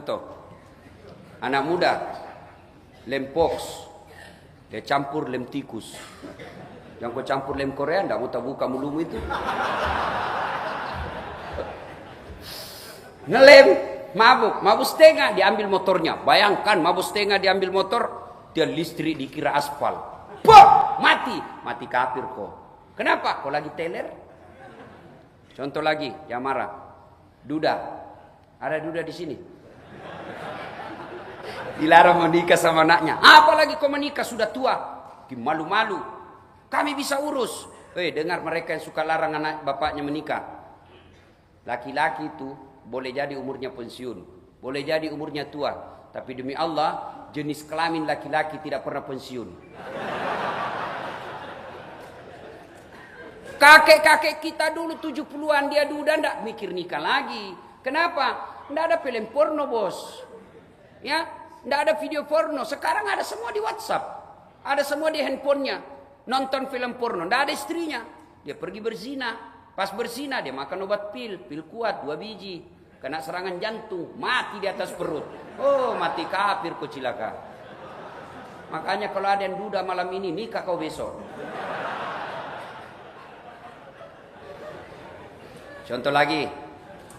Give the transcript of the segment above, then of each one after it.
Contoh, anak muda, lem pox, dia campur lem tikus. Yang kau campur lem Korea, ndak mau buka mulutmu itu. Ngelem, mabuk setengah, diambil motornya. Bayangkan, mabuk setengah diambil motor, dia listrik dikira aspal. Pok, mati kafir kok. Kenapa? Kau lagi teler? Contoh lagi, yang marah, duda. Ada duda di sini. Dilarang menikah sama anaknya. Apalagi kau menikah sudah tua, malu-malu. Kami bisa urus. Dengar mereka yang suka larang anak bapaknya menikah. Laki-laki itu boleh jadi umurnya pensiun, boleh jadi umurnya tua, tapi demi Allah jenis kelamin laki-laki tidak pernah pensiun. Kakek-kakek kita dulu 70-an dia duda ndak mikir nikah lagi. Kenapa? Ndak ada film porno, bos. Ya, ndak ada video porno. Sekarang ada semua di WhatsApp, ada semua di handphonenya. Nonton film porno, ndak ada istrinya. Dia pergi berzina. Pas berzina dia makan obat pil kuat 2 biji. Kena serangan jantung, mati di atas perut. Oh, mati kafir kau cilaka. Makanya kalau ada yang duda malam ini, nikah kau besok. Contoh lagi,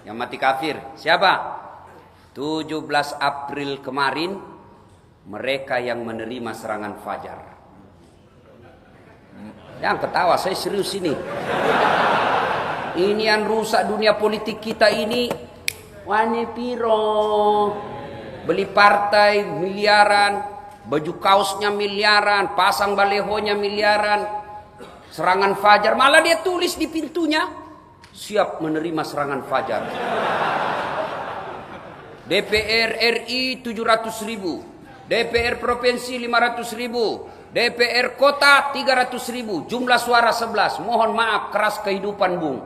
yang mati kafir. Siapa? 17 April kemarin, mereka yang menerima serangan fajar. Jangan ketawa, saya serius ini. Ini yang rusak dunia politik kita ini. Wane piro. Beli partai miliaran, baju kaosnya miliaran, pasang balehonya miliaran. Serangan fajar, malah dia tulis di pintunya, siap menerima serangan fajar. DPR RI 700.000, DPR provinsi 500.000, DPR kota 300.000, jumlah suara 11. Mohon maaf, keras kehidupan, Bung.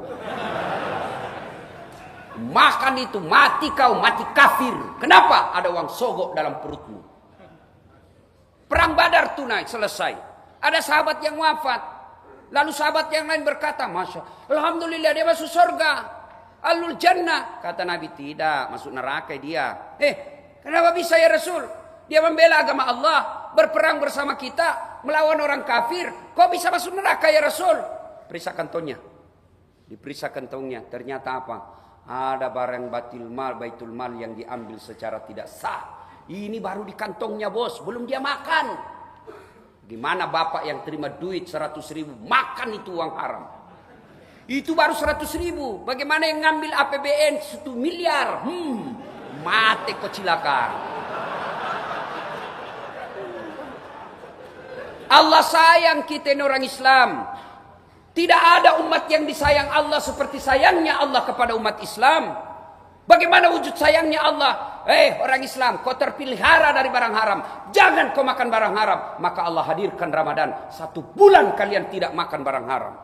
Makan itu, mati kau, mati kafir. Kenapa? Ada uang sogok dalam perutmu. Perang Badar tunai, selesai. Ada sahabat yang wafat. Lalu sahabat yang lain berkata, Masya, Alhamdulillah dia masuk surga. Alul jannah. Kata Nabi, tidak, masuk neraka dia. Kenapa bisa ya Rasul? Dia membela agama Allah, berperang bersama kita, melawan orang kafir. Kok bisa masuk neraka ya Rasul? Periksa kantongnya. Diperiksa kantongnya, ternyata apa? Ada barang baitul mal yang diambil secara tidak sah. Ini baru di kantongnya, bos, belum dia makan. Gimana bapak yang terima duit 100.000 makan itu uang haram? Itu baru 100.000. Bagaimana yang ngambil APBN 1 miliar? Mati kok cilaka. Allah sayang kita ini orang Islam. Tidak ada umat yang disayang Allah seperti sayangnya Allah kepada umat Islam. Bagaimana wujud sayangnya Allah? Orang Islam, kau terpelihara dari barang haram. Jangan kau makan barang haram. Maka Allah hadirkan Ramadan. 1 bulan kalian tidak makan barang haram.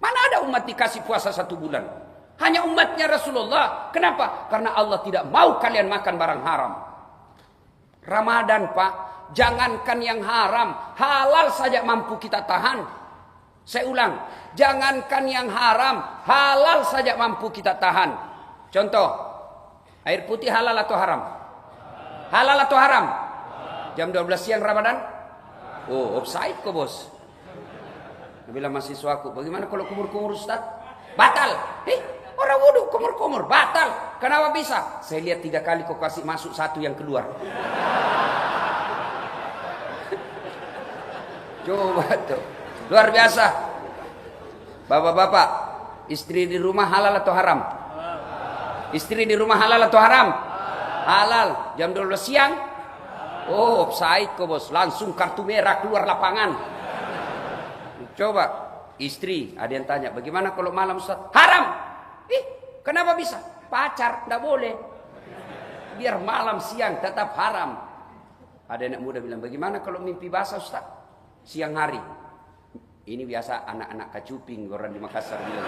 Mana ada umat dikasih puasa 1 bulan? Hanya umatnya Rasulullah. Kenapa? Karena Allah tidak mau kalian makan barang haram. Ramadan, Pak. Jangankan yang haram, halal saja mampu kita tahan. Saya ulang, jangankan yang haram, halal saja mampu kita tahan. Contoh, air putih halal atau haram? Halal atau haram? Jam 12 siang Ramadan? Oh, offside kok, bos. Bilang mahasiswaku, bagaimana kalau kumur-kumur Ustaz? Batal. Orang wudhu kumur-kumur, batal. Kenapa bisa? Saya lihat 3 kali kok kasih masuk 1 yang keluar. Coba tuh, luar biasa. Bapak-bapak, istri di rumah halal atau haram? Istri di rumah halal atau haram? Halal. Jam 12 siang? Oh, offside kok, bos. Langsung kartu merah keluar lapangan. Coba, istri, ada yang tanya, bagaimana kalau malam Ustaz? Haram. Kenapa bisa? Pacar, enggak boleh. Biar malam siang tetap haram. Ada anak muda bilang, bagaimana kalau mimpi basah Ustaz? Siang hari. Ini biasa anak-anak kacuping orang di Makassar bilang.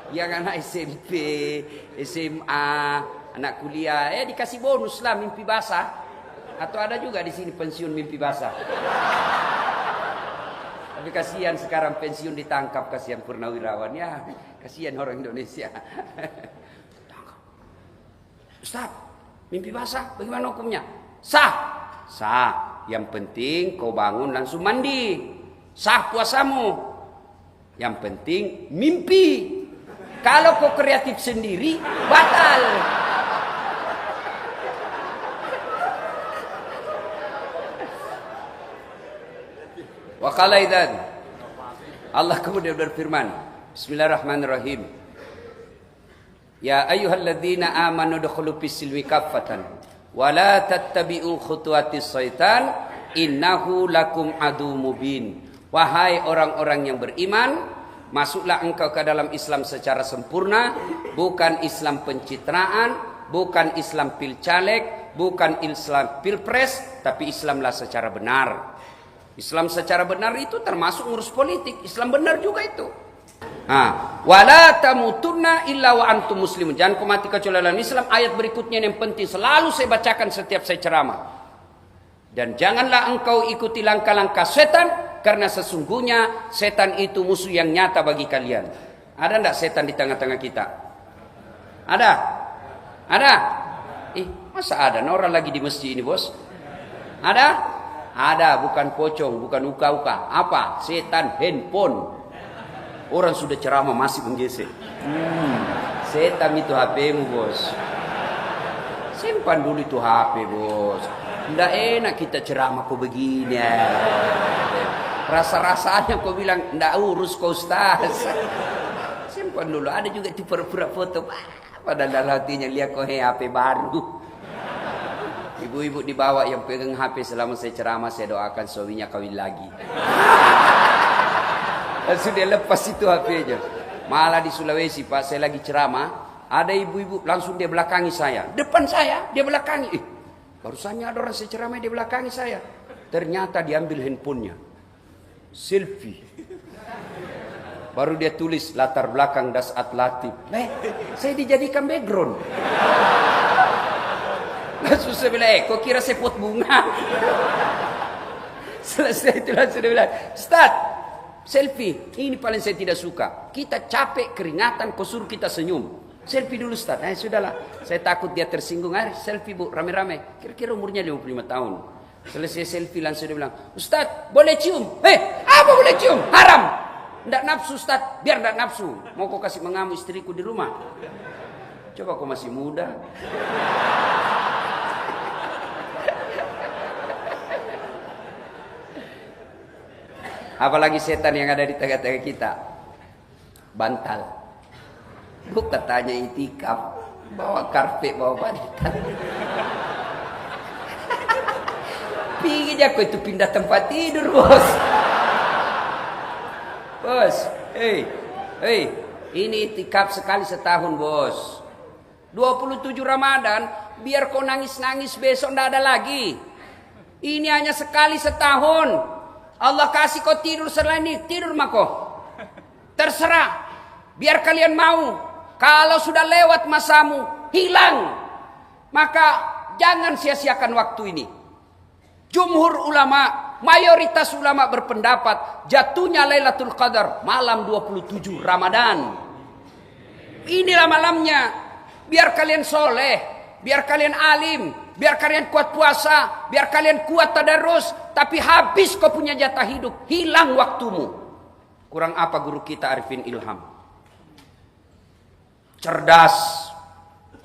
Yang anak SMP, SMA, anak kuliah, dikasih bonus lah mimpi basah. Atau ada juga di sini pensiun mimpi basah. Tapi kasihan sekarang pensiun ditangkap, kasihan purnawirawan ya, kasihan orang Indonesia. Ustaz, mimpi basah bagaimana hukumnya? Sah. Sah. Yang penting kau bangun langsung mandi. Sah puasamu. Yang penting mimpi. Kalau kau kreatif sendiri, batal. Wa qala idzan. Allah kemudian berfirman, Bismillahirrahmanirrahim. Ya ayyuhalladzina amanu dukhulu fis-silmi kaffatan wa la tattabi'u khutuwatis syaitan innahu lakum adu mubin. Wahai orang-orang yang beriman, masuklah engkau ke dalam Islam secara sempurna, bukan Islam pencitraan, bukan Islam pilcaleg, bukan Islam pilpres, tapi Islamlah secara benar. Islam secara benar itu termasuk ngurus politik. Islam benar juga itu. Wala tamutunna illa wa antum muslimun. Jangan kau mati kecuali dalam Islam. Ayat berikutnya yang penting selalu saya bacakan setiap saya ceramah. Dan janganlah engkau ikuti langkah-langkah setan, karena sesungguhnya setan itu musuh yang nyata bagi kalian. Ada enggak setan di tengah-tengah kita? Ada? Ada? Masa ada? Orang lagi di masjid ini, bos. Ada? Ada, bukan pocong, bukan uka-uka. Apa? Setan handphone. Orang sudah ceramah masih menggesek. Setan itu HP-mu, bos. Simpan dulu itu HP, bos. Tidak enak kita ceramah kok begini. Rasa-rasanya kau bilang, tidak urus kau Ustaz. Simpan dulu. Ada juga itu pura-pura foto. Padahal dalam hatinya lihat kau HP baru. Ibu-ibu dibawa yang pegang HP selama saya ceramah, saya doakan suaminya kawin lagi. Langsung dia lepas itu HP-nya. Malah di Sulawesi, Pak, saya lagi ceramah, ada ibu-ibu langsung dia belakangi saya. Depan saya, dia belakangi. Barusannya ada orang saya ceramah, dia belakangi saya. Ternyata diambil handphonenya. Selfie. Baru dia tulis latar belakang Dasat Latif. Saya dijadikan background. Langsung saya bilang, kok kira saya pot bunga? Selesai itu langsung dia bilang, Ustaz, selfie, ini paling saya tidak suka. Kita capek, keringatan, kau suruh kita senyum. Selfie dulu Ustaz. Sudahlah, saya takut dia tersinggung. Selfie bu, rame-rame. Kira-kira umurnya 55 tahun. Selesai selfie langsung dia bilang, Ustaz, boleh cium? Apa boleh cium? Haram. Nggak nafsu Ustaz, biar nggak nafsu. Mau kau kasih mengamu istriku di rumah? Coba kau masih muda. Apalagi setan yang ada di tengah-tengah kita. Bantal. Bukan tanya itikaf. Bawa karpet, bawa bantal. Pingin aku itu pindah tempat tidur, bos. Bos, ini itikaf sekali setahun, bos. 27 Ramadan, biar kau nangis-nangis besok ndak ada lagi. Ini hanya sekali setahun. Allah kasih kau tidur selain ini, tidur mako. Terserah. Biar kalian mau. Kalau sudah lewat masamu, hilang. Maka jangan sia-siakan waktu ini. Jumhur ulama, mayoritas ulama berpendapat jatuhnya Lailatul Qadar malam 27 Ramadan. Inilah malamnya. Biar kalian soleh, biar kalian alim, biar kalian kuat puasa, biar kalian kuat tadarus, tapi habis kau punya jatah hidup, hilang waktumu. Kurang apa guru kita Arifin Ilham? Cerdas,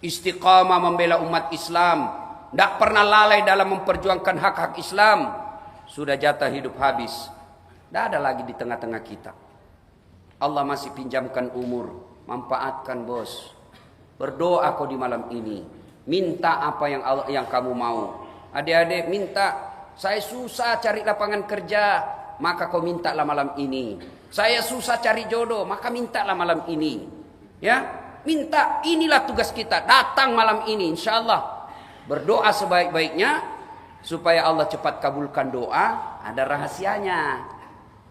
istiqamah membela umat Islam, tidak pernah lalai dalam memperjuangkan hak-hak Islam. Sudah jatah hidup habis, tidak ada lagi di tengah-tengah kita. Allah masih pinjamkan umur, manfaatkan bos. Berdoa kau di malam ini. Minta apa yang kamu mau. Adik-adik minta, saya susah cari lapangan kerja, maka kau mintalah malam ini. Saya susah cari jodoh, maka mintalah malam ini. Ya, minta, inilah tugas kita. Datang malam ini, insyaallah. Berdoa sebaik-baiknya supaya Allah cepat kabulkan doa. Ada rahasianya.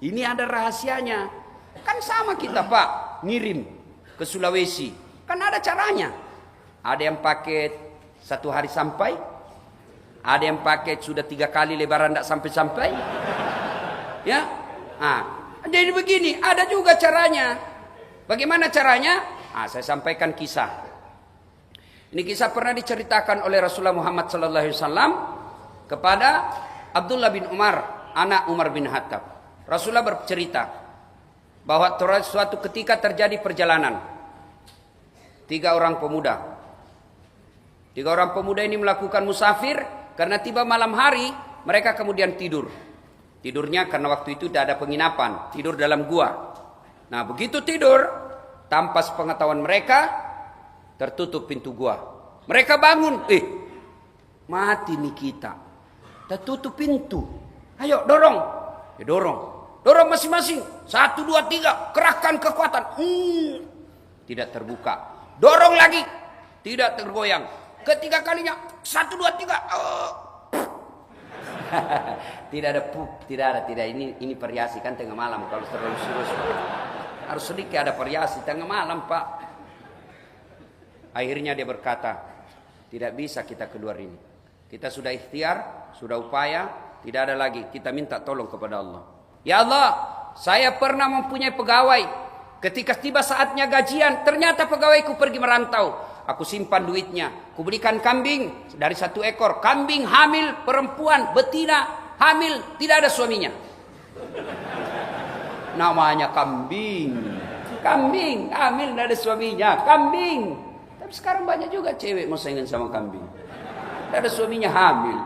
Ini ada rahasianya. Kan sama kita, Pak, ngirim ke Sulawesi. Kan ada caranya. Ada yang paket 1 hari sampai. Ada yang paket sudah 3 kali lebaran tidak sampai-sampai. Ya. Jadi begini, ada juga caranya. Bagaimana caranya? Saya sampaikan kisah. Ini kisah pernah diceritakan oleh Rasulullah Muhammad SAW kepada Abdullah bin Umar, anak Umar bin Khattab. Rasulullah bercerita bahwa suatu ketika terjadi perjalanan. 3 orang pemuda. 3 orang pemuda ini melakukan musafir karena tiba malam hari, mereka kemudian tidur. Tidurnya karena waktu itu tidak ada penginapan, tidur dalam gua. Nah, begitu tidur, tanpa sepengetahuan mereka, tertutup pintu gua. Mereka bangun, mati nih kita. Tertutup pintu. Ayo dorong. Ya dorong. Dorong masing-masing. 1, 2, 3. Kerahkan kekuatan. Tidak terbuka. Dorong lagi. Tidak tergoyang. Ketiga kalinya. 1, 2, 3. Tidak ada pup. Tidak. Ini variasi kan tengah malam. Kalau terlalu serius. Harus sedikit ada variasi. Tengah malam, Pak. Akhirnya dia berkata, tidak bisa kita keluar ini. Kita sudah ikhtiar, sudah upaya, tidak ada lagi. Kita minta tolong kepada Allah. Ya Allah, saya pernah mempunyai pegawai. Ketika tiba saatnya gajian, ternyata pegawaiku pergi merantau. Aku simpan duitnya. Kuberikan kambing dari 1 ekor. Kambing hamil, perempuan, betina, hamil, tidak ada suaminya. Namanya kambing. Kambing, hamil, tidak ada suaminya. Kambing. Sekarang banyak juga cewek mau saingan sama kambing. Tidak ada suaminya hamil.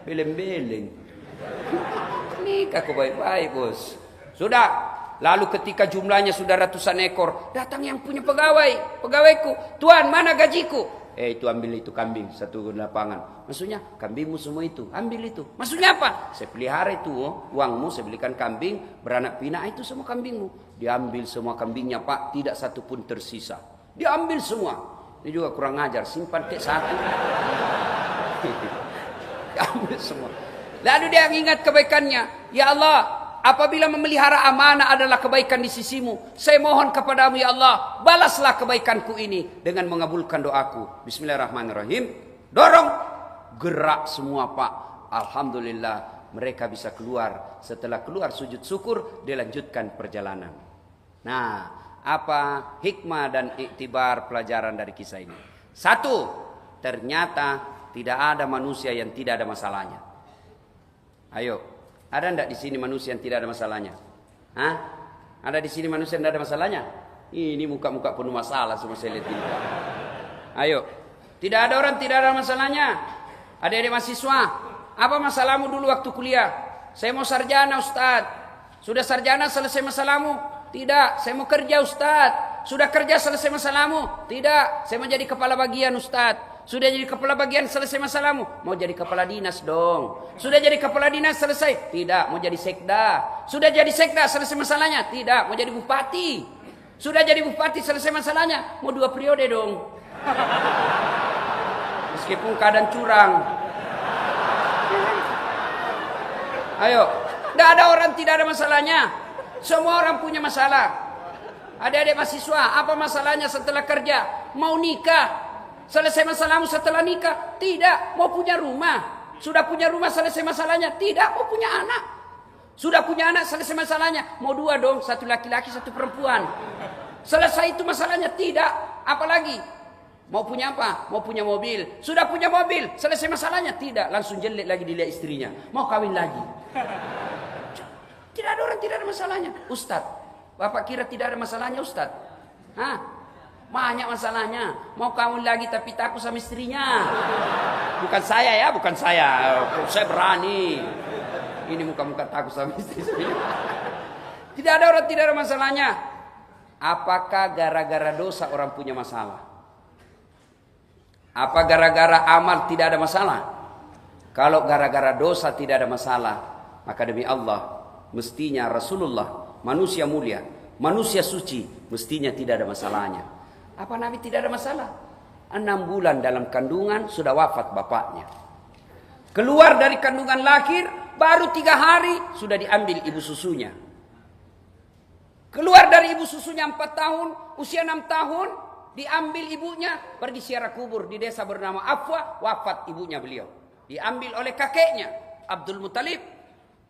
Beleng-beleng. Nikah kau baik-baik, bos. Sudah. Lalu ketika jumlahnya sudah ratusan ekor, datang yang punya pegawai. Pegawaiku, Tuan, mana gajiku? Itu ambil itu kambing, 1 lapangan. Maksudnya, kambingmu semua itu. Ambil itu. Maksudnya apa? Saya pelihara itu, uangmu, saya belikan kambing, beranak pinak, itu semua kambingmu. Diambil semua kambingnya, Pak. Tidak satu pun tersisa. Diambil semua. Ini juga kurang ajar, simpan ke 1. Diambil semua. Lalu dia ingat kebaikannya. Ya Allah, apabila memelihara amanah adalah kebaikan di sisimu, saya mohon kepadamu ya Allah, balaslah kebaikanku ini dengan mengabulkan doaku. Bismillahirrahmanirrahim. Dorong. Gerak semua, Pak. Alhamdulillah mereka bisa keluar. Setelah keluar sujud syukur, dilanjutkan perjalanan. Nah, apa hikmah dan iktibar pelajaran dari kisah ini? 1, ternyata tidak ada manusia yang tidak ada masalahnya. Ayo, ada enggak di sini manusia yang tidak ada masalahnya? Hah? Ada di sini manusia yang tidak ada masalahnya? Ini muka-muka penuh masalah semua saya lihat ini. Ayo, tidak ada orang tidak ada masalahnya. Adik-adik mahasiswa, apa masalahmu dulu waktu kuliah? Saya mau sarjana, Ustaz. Sudah sarjana selesai masalahmu? Tidak, saya mau kerja, Ustaz. Sudah kerja selesai masalahmu? Tidak, saya mau jadi kepala bagian, Ustaz. Sudah jadi kepala bagian selesai masalahmu? Mau jadi kepala dinas dong. Sudah jadi kepala dinas selesai? Tidak, mau jadi sekda. Sudah jadi sekda selesai masalahnya? Tidak, mau jadi bupati. Sudah jadi bupati selesai masalahnya? Mau 2 periode dong. Meskipun keadaan curang. Ayo, tidak ada orang tidak ada masalahnya. Semua orang punya masalah. Adik-adik mahasiswa, apa masalahnya setelah kerja? Mau nikah? Selesai masalahmu setelah nikah? Tidak. Mau punya rumah? Sudah punya rumah selesai masalahnya? Tidak. Mau punya anak? Sudah punya anak selesai masalahnya? Mau 2 dong, 1 laki-laki, 1 perempuan. Selesai itu masalahnya? Tidak. Apalagi? Mau punya apa? Mau punya mobil. Sudah punya mobil, selesai masalahnya? Tidak. Langsung jelek lagi dilihat istrinya. Mau kawin lagi. Tidak ada orang tidak ada masalahnya. Ustadz, Bapak kira tidak ada masalahnya, Ustadz? Hah? Banyak masalahnya. Mau kawin lagi tapi takut sama istrinya. Bukan saya ya, bukan saya. Saya berani. Ini muka-muka takut sama istri saya. Tidak ada orang tidak ada masalahnya. Apakah gara-gara dosa orang punya masalah? Apa gara-gara amal tidak ada masalah? Kalau gara-gara dosa tidak ada masalah, maka demi Allah, mestinya Rasulullah, manusia mulia, manusia suci, mestinya tidak ada masalahnya. Apa Nabi tidak ada masalah? 6 bulan dalam kandungan sudah wafat bapaknya. Keluar dari kandungan lahir, baru 3 hari sudah diambil ibu susunya. Keluar dari ibu susunya 4 tahun, usia 6 tahun, diambil ibunya, pergi ziarah kubur di desa bernama Afwa, wafat ibunya beliau. Diambil oleh kakeknya, Abdul Muttalib.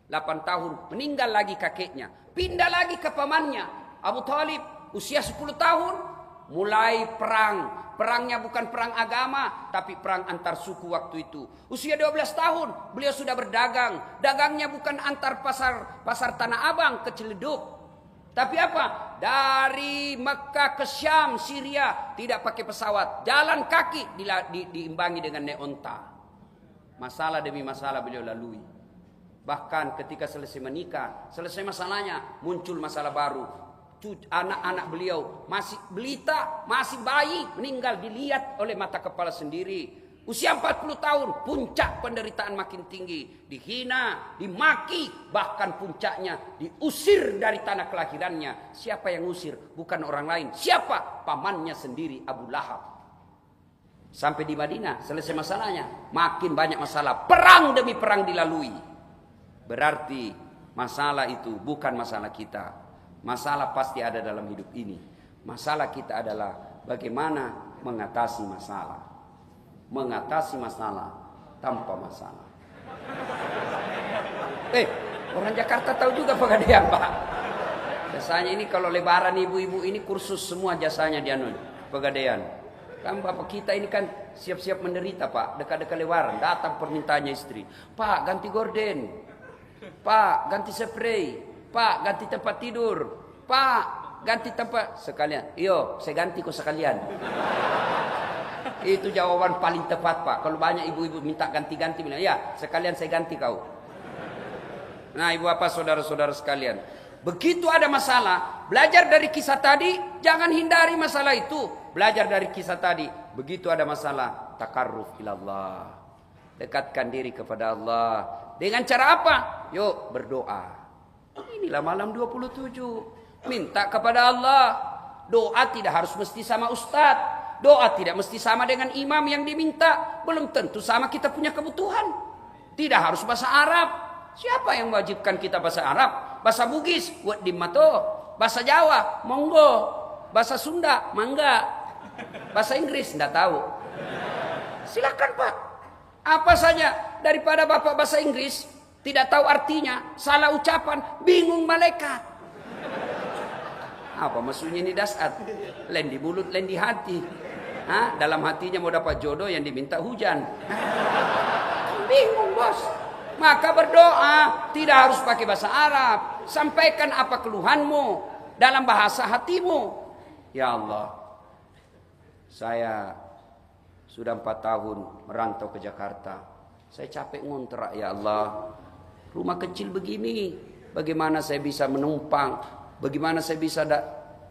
8 tahun, meninggal lagi kakeknya. Pindah lagi ke pamannya, Abu Talib, usia 10 tahun. Mulai perang Perangnya bukan perang agama, tapi perang antar suku waktu itu. Usia 12 tahun, beliau sudah berdagang. Dagangnya bukan antar pasar Tanah Abang ke Ciledug. Tapi apa? Dari Mekah ke Syam, Syria, tidak pakai pesawat. Jalan kaki diimbangi dengan naik onta. Masalah demi masalah beliau lalui. Bahkan ketika selesai menikah, selesai masalahnya, muncul masalah baru. Anak-anak beliau masih belita, masih bayi, meninggal dilihat oleh mata kepala sendiri. Usia 40 tahun, puncak penderitaan makin tinggi. Dihina, dimaki, bahkan puncaknya diusir dari tanah kelahirannya. Siapa yang usir? Bukan orang lain. Siapa? Pamannya sendiri, Abu Lahab. Sampai di Madinah, selesai masalahnya. Makin banyak masalah. Perang demi perang dilalui. Berarti masalah itu bukan masalah kita. Masalah pasti ada dalam hidup ini. Masalah kita adalah bagaimana mengatasi masalah. Mengatasi masalah tanpa masalah. Orang Jakarta tahu juga Pegadaian, Pak. Biasanya ini kalau lebaran ibu-ibu ini kursus semua jasanya di Pegadaian. Kan bapak kita ini kan siap-siap menderita, Pak. Dekat-dekat lebaran datang permintaannya istri. Pak, ganti gorden. Pak, ganti spray. Pak, ganti tempat tidur. Pak, ganti tempat. Sekalian. Iyo, saya ganti kok sekalian. Itu jawaban paling tepat, Pak. Kalau banyak ibu-ibu minta ganti-ganti, bilang, ya sekalian saya ganti kau. Nah, ibu apa saudara-saudara sekalian. Begitu ada masalah, belajar dari kisah tadi, jangan hindari masalah itu. Belajar dari kisah tadi. Begitu ada masalah, takarruf ilallah. Dekatkan diri kepada Allah. Dengan cara apa? Yuk, berdoa. Inilah malam 27. Minta kepada Allah. Doa tidak harus mesti sama ustadz. Doa tidak mesti sama dengan imam yang diminta. Belum tentu sama kita punya kebutuhan. Tidak harus bahasa Arab. Siapa yang mewajibkan kita bahasa Arab? Bahasa Bugis, buat dimato. Bahasa Jawa, monggo. Bahasa Sunda, mangga. Bahasa Inggris, tidak tahu. Silakan, Pak. Apa saja daripada Bapak bahasa Inggris tidak tahu artinya, salah ucapan, bingung malaikat. Apa maksudnya ini dasar? Lain di mulut, lain di hati. Dalam hatinya mau dapat jodoh yang diminta hujan. Bingung, bos. Maka berdoa tidak harus pakai bahasa Arab. Sampaikan apa keluhanmu dalam bahasa hatimu. Ya Allah, saya sudah 4 tahun merantau ke Jakarta. Saya capek ngontrak, ya Allah. Rumah kecil begini, bagaimana saya bisa menumpang? Bagaimana saya bisa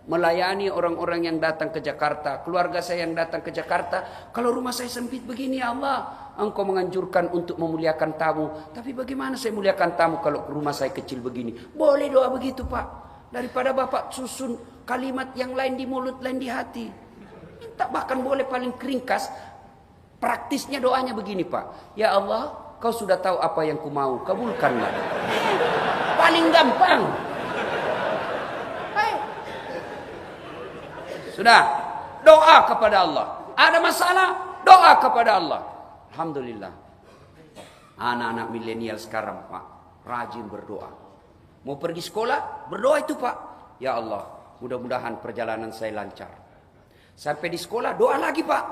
melayani orang-orang yang datang ke Jakarta, keluarga saya yang datang ke Jakarta? Kalau rumah saya sempit begini, ya Allah, Engkau menganjurkan untuk memuliakan tamu. Tapi bagaimana saya muliakan tamu kalau rumah saya kecil begini? Boleh doa begitu, Pak. Daripada Bapak susun kalimat yang lain di mulut, lain di hati. Minta bahkan boleh paling keringkas. Praktisnya doanya begini, Pak. Ya Allah, Kau sudah tahu apa yang ku mau, kabulkanlah. Paling gampang. Sudah, doa kepada Allah. Ada masalah, doa kepada Allah. Alhamdulillah. Anak-anak milenial sekarang, Pak, rajin berdoa. Mau pergi sekolah, berdoa itu, Pak. Ya Allah, mudah-mudahan perjalanan saya lancar. Sampai di sekolah, doa lagi, Pak.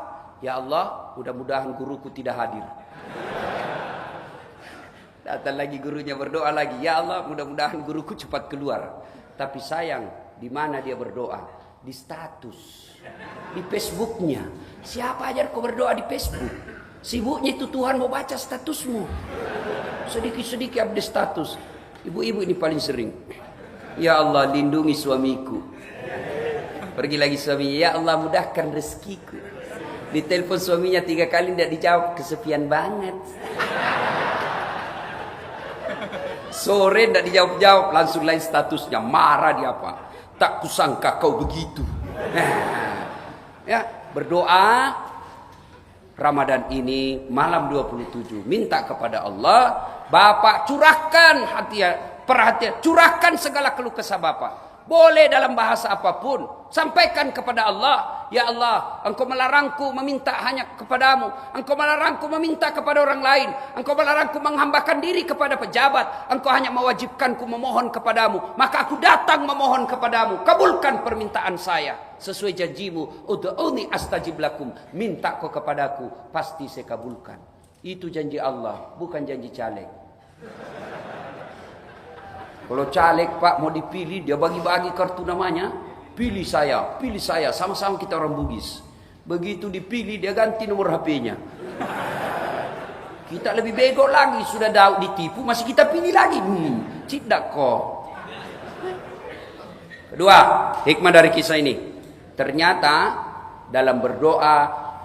Ya Allah, mudah-mudahan guruku tidak hadir. Datang lagi gurunya, berdoa lagi. Ya Allah, mudah-mudahan guruku cepat keluar. Tapi sayang, di mana dia berdoa? Di status, di Facebooknya. Siapa ajar kau berdoa di Facebook? Sibuknya itu Tuhan mau baca statusmu. Sedikit-sedikit update status. Ibu-ibu ini paling sering. Ya Allah, lindungi suamiku. Pergi lagi suaminya. Ya Allah, mudahkan rezekiku. Ditelepon suaminya 3 kali tidak dijawab, kesepian banget. Sore tidak dijawab-jawab, langsung lain statusnya, marah dia, Pak. Tak kusangka kau begitu. Ya, berdoa Ramadan ini malam 27, minta kepada Allah, Bapak curahkan hati, perhatian, curahkan segala keluh kesah Bapak. Boleh dalam bahasa apapun. Sampaikan kepada Allah, ya Allah, Engkau melarangku meminta hanya kepadamu. Engkau melarangku meminta kepada orang lain. Engkau melarangku menghambakan diri kepada pejabat. Engkau hanya mewajibkanku memohon kepadamu. Maka aku datang memohon kepadamu. Kabulkan permintaan saya. Sesuai janjimu, ud'uni astajib lakum. Minta kau kepadaku, pasti saya kabulkan. Itu janji Allah, bukan janji caleg. Kalau caleg Pak mau dipilih, dia bagi-bagi kartu namanya. Pilih saya, sama-sama kita orang Bugis. Begitu dipilih, dia ganti nomor HP-nya. Kita lebih bego lagi, sudah ditipu, masih kita pilih lagi. Tidak kok. Kedua, hikmah dari kisah ini. Ternyata dalam berdoa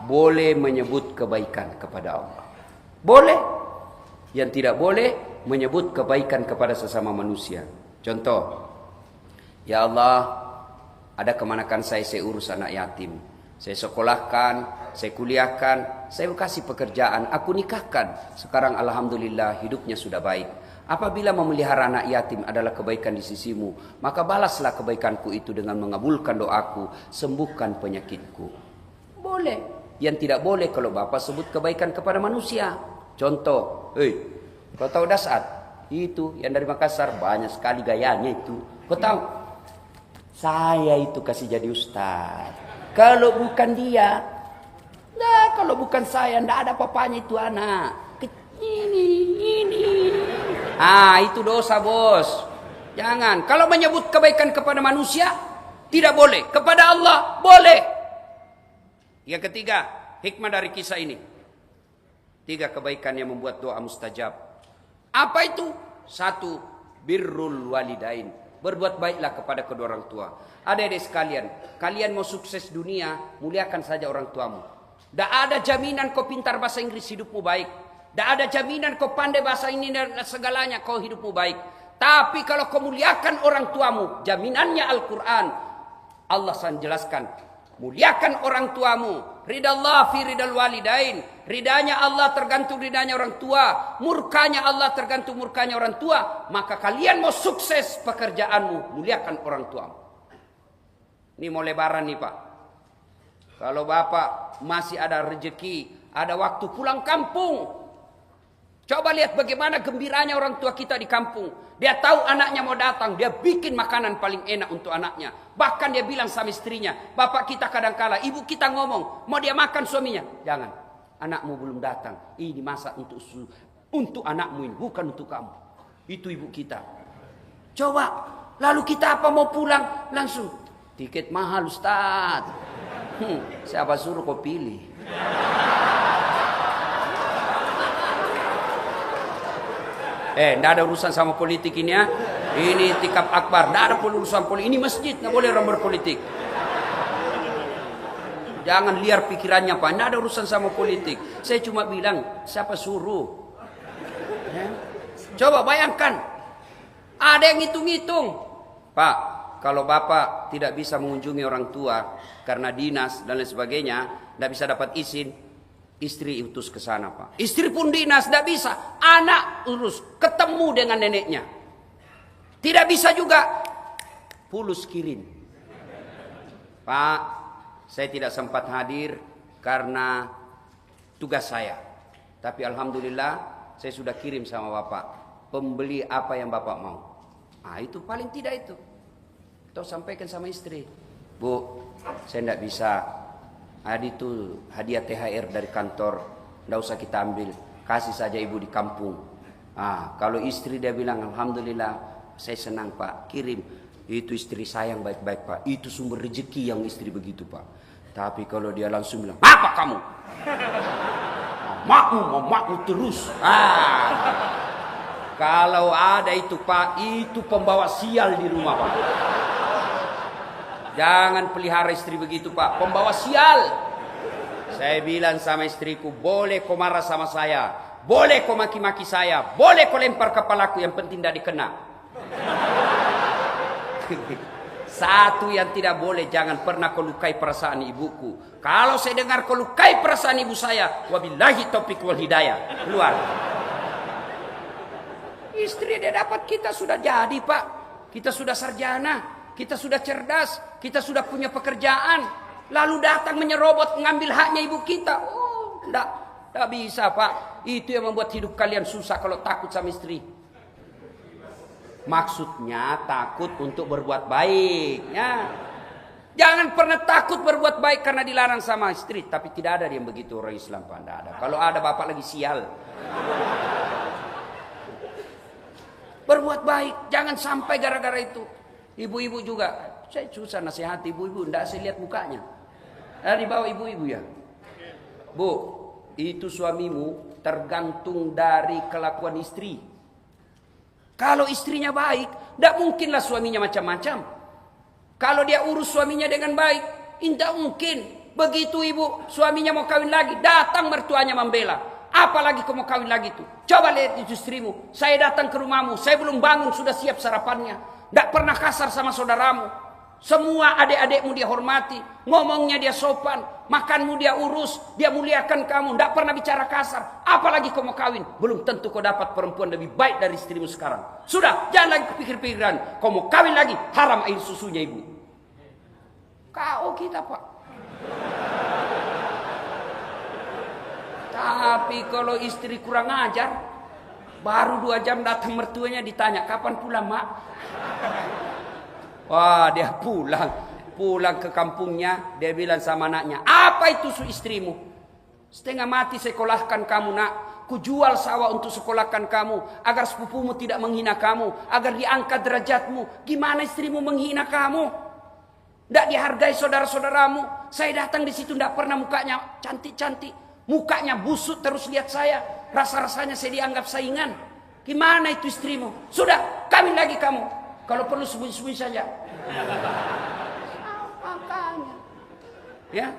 boleh menyebut kebaikan kepada Allah. Boleh. Yang tidak boleh menyebut kebaikan kepada sesama manusia. Contoh, ya Allah, ada kemanakan saya urus anak yatim. Saya sekolahkan, saya kuliahkan, saya kasih pekerjaan, aku nikahkan. Sekarang alhamdulillah hidupnya sudah baik. Apabila memelihara anak yatim adalah kebaikan di sisimu, maka balaslah kebaikanku itu dengan mengabulkan doaku, sembuhkan penyakitku. Boleh. Yang tidak boleh kalau Bapak sebut kebaikan kepada manusia. Contoh, kau tahu Dasat? Itu yang dari Makassar, banyak sekali gayanya itu. Kau tahu? Saya itu kasih jadi ustaz. Kalau bukan dia, nah kalau bukan saya, ndak ada papanya itu anak. Ini. Itu dosa bos. Jangan. Kalau menyebut kebaikan kepada manusia, tidak boleh. Kepada Allah, boleh. Yang ketiga, hikmah dari kisah ini. 3 kebaikan yang membuat doa mustajab. Apa itu? 1, birrul walidain. Berbuat baiklah kepada kedua orang tua. Adik-adik sekalian, kalian mau sukses dunia, muliakan saja orang tuamu. Tidak ada jaminan kau pintar bahasa Inggris, hidupmu baik. Tidak ada jaminan kau pandai bahasa ini dan segalanya, kau hidupmu baik. Tapi kalau kau muliakan orang tuamu, jaminannya Al-Quran. Allah sang jelaskan, muliakan orang tuamu. Ridallah fi ridal walidain. Ridanya Allah tergantung ridanya orang tua. Murkanya Allah tergantung murkanya orang tua. Maka kalian mau sukses pekerjaanmu, muliakan orang tuamu. Ini mau lebaran nih Pak. Kalau Bapak masih ada rezeki, ada waktu pulang kampung. Coba lihat bagaimana gembiranya orang tua kita di kampung. Dia tahu anaknya mau datang, dia bikin makanan paling enak untuk anaknya. Bahkan dia bilang sama istrinya, bapak kita kadang-kala, ibu kita ngomong, mau dia makan suaminya. Jangan, anakmu belum datang. Ini masak untuk anakmu ini, bukan untuk kamu. Itu ibu kita. Coba, lalu kita apa mau pulang? Langsung, tiket mahal Ustaz. Siapa suruh kau pilih? Tidak ada urusan sama politik ini ya. Ini tikap akbar. Tidak ada urusan politik. Ini masjid, nggak boleh orang berpolitik. Jangan liar pikirannya Pak. Tidak ada urusan sama politik. Saya cuma bilang, siapa suruh? Coba bayangkan. Ada yang ngitung-ngitung. Pak, kalau Bapak tidak bisa mengunjungi orang tua karena dinas dan lain sebagainya, tidak bisa dapat izin, istri utus ke sana Pak. Istri pun dinas, tidak bisa. Anak urus, ketemu dengan neneknya. Tidak bisa juga. Pulus kirim. Pak, saya tidak sempat hadir karena tugas saya. Tapi alhamdulillah saya sudah kirim sama Bapak. Pembeli apa yang Bapak mau. Itu paling tidak itu. Atau sampaikan sama istri. Bu, saya tidak bisa. Itu hadiah THR dari kantor, tidak usah kita ambil, kasih saja ibu di kampung. Kalau istri dia bilang alhamdulillah, saya senang Pak, kirim. Itu istri sayang baik-baik Pak. Itu sumber rezeki yang istri begitu Pak. Tapi kalau dia langsung bilang, apa kamu? Makmu terus. Kalau ada itu Pak, itu pembawa sial di rumah Pak. Jangan pelihara istri begitu Pak, pembawa sial. Saya bilang sama istriku, boleh kau marah sama saya, boleh kau maki-maki saya, boleh kau lempar kepalaku, yang penting tidak dikena. Satu yang tidak boleh, jangan pernah kau lukai perasaan ibuku. Kalau saya dengar kau lukai perasaan ibu saya, wabillahi taufiq wal hidayah, keluar. Istri dia dapat, kita sudah jadi Pak, kita sudah sarjana. kita sudah cerdas, kita sudah punya pekerjaan, lalu datang menyerobot mengambil haknya ibu kita. Oh, enggak bisa Pak. Itu yang membuat hidup kalian susah kalau takut sama istri. Maksudnya takut untuk berbuat baik, ya. Jangan pernah takut berbuat baik karena dilarang sama istri. Tapi tidak ada yang begitu orang Islam, Pak. Tidak ada. Kalau ada bapak lagi sial. Berbuat baik, jangan sampai gara-gara itu. Ibu-ibu juga, saya susah nasihat ibu-ibu, tidak saya lihat mukanya. Di bawah ibu-ibu ya. Bu, itu suamimu tergantung dari kelakuan istri. Kalau istrinya baik, tidak mungkinlah suaminya macam-macam. Kalau dia urus suaminya dengan baik, tidak mungkin. Begitu ibu, suaminya mau kawin lagi, datang mertuanya membela. Apalagi kau mau kawin lagi tuh. Coba lihat itu istrimu. Saya datang ke rumahmu, saya belum bangun sudah siap sarapannya. Tidak pernah kasar sama saudaramu. Semua adik-adikmu dia hormati. Ngomongnya dia sopan. Makanmu dia urus. Dia muliakan kamu. Tidak pernah bicara kasar. Apalagi kau mau kawin. Belum tentu kau dapat perempuan lebih baik dari istrimu sekarang. Sudah, jangan lagi pikir-pikiran. Kau mau kawin lagi, haram air susunya ibu. Kau kita Pak. Tapi kalau istri kurang ajar, baru 2 jam datang mertuanya ditanya, kapan pulang Mak? Wah, dia pulang ke kampungnya, dia bilang sama anaknya, apa itu istrimu? Setengah mati sekolahkan kamu nak, kujual sawah untuk sekolahkan kamu, agar sepupumu tidak menghina kamu, agar diangkat derajatmu. Gimana istrimu menghina kamu? Tidak dihargai saudara-saudaramu. Saya datang di situ tidak pernah mukanya cantik-cantik, mukanya busuk terus lihat saya, rasa-rasanya saya dianggap saingan. Gimana itu istrimu? Sudah, kawin lagi kamu. Kalau perlu sembunyi-sembunyi saja. Makanya. Ya,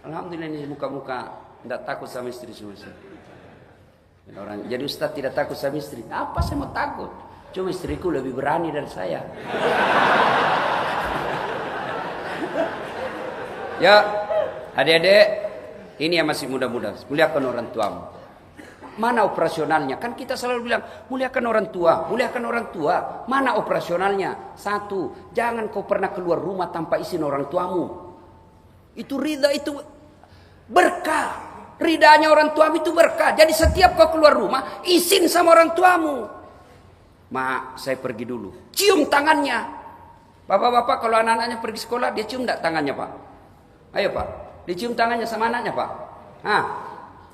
alhamdulillah ini muka-muka tidak takut sama istri semua. Jadi Ustaz tidak takut sama istri. Apa saya mau takut? Cuma istriku lebih berani dari saya. Ya, adik-adik, ini yang masih muda-muda, muliakan orang tuamu. Mana operasionalnya? Kan kita selalu bilang, muliakan orang tua, muliakan orang tua. Mana operasionalnya? 1, jangan kau pernah keluar rumah tanpa izin orang tuamu. Itu ridha, itu berkah. Ridhanya orang tuamu itu berkah. Jadi setiap kau keluar rumah, izin sama orang tuamu. Mak, saya pergi dulu. Cium tangannya. Bapak-bapak kalau anak-anaknya pergi sekolah, dia cium enggak tangannya Pak? Ayo Pak, dicium tangannya sama anaknya Pak.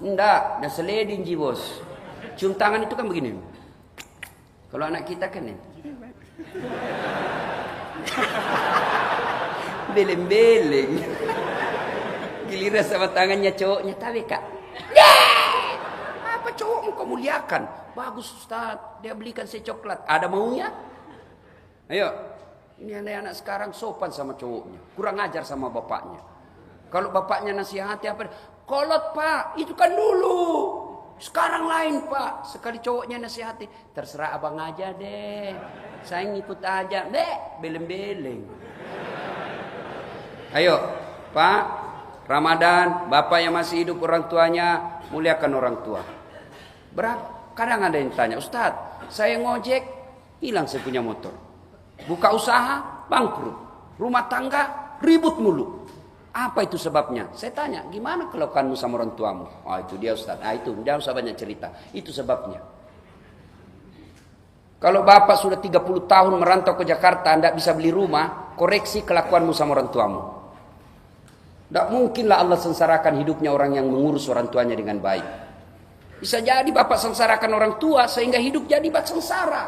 Enggak, dah seleding ji bos. Cium tangan itu kan begini. Kalau anak kita kan ini. Beleng-beleng. Giliran sama tangannya cowoknya, tapi kak. Apa cowokmu kau muliakan? Bagus Ustaz, dia belikan saya coklat. Ada maunya? Ayo, ini anak-anak sekarang sopan sama cowoknya. Kurang ajar sama bapaknya. Kalau bapaknya nasihati apa? Kolot Pak, itu kan dulu. Sekarang lain Pak. Sekali cowoknya nasihati, terserah abang aja deh. Saya ngikut aja. Beleng-beleng. Ayo Pak, Ramadan, bapak yang masih hidup orang tuanya, muliakan orang tua. Kadang ada yang tanya, Ustaz, saya ngojek, hilang saya punya motor. Buka usaha, bangkrut. Rumah tangga, ribut mulu. Apa itu sebabnya? Saya tanya, gimana kelakuanmu sama orang tuamu? Oh itu dia Ustaz. Itu, jangan usah banyak cerita. Itu sebabnya. Kalau bapak sudah 30 tahun merantau ke Jakarta, tidak bisa beli rumah, koreksi kelakuanmu sama orang tuamu. Tidak mungkinlah Allah sengsarakan hidupnya orang yang mengurus orang tuanya dengan baik. Bisa jadi bapak sengsarakan orang tua sehingga hidup jadi sengsara.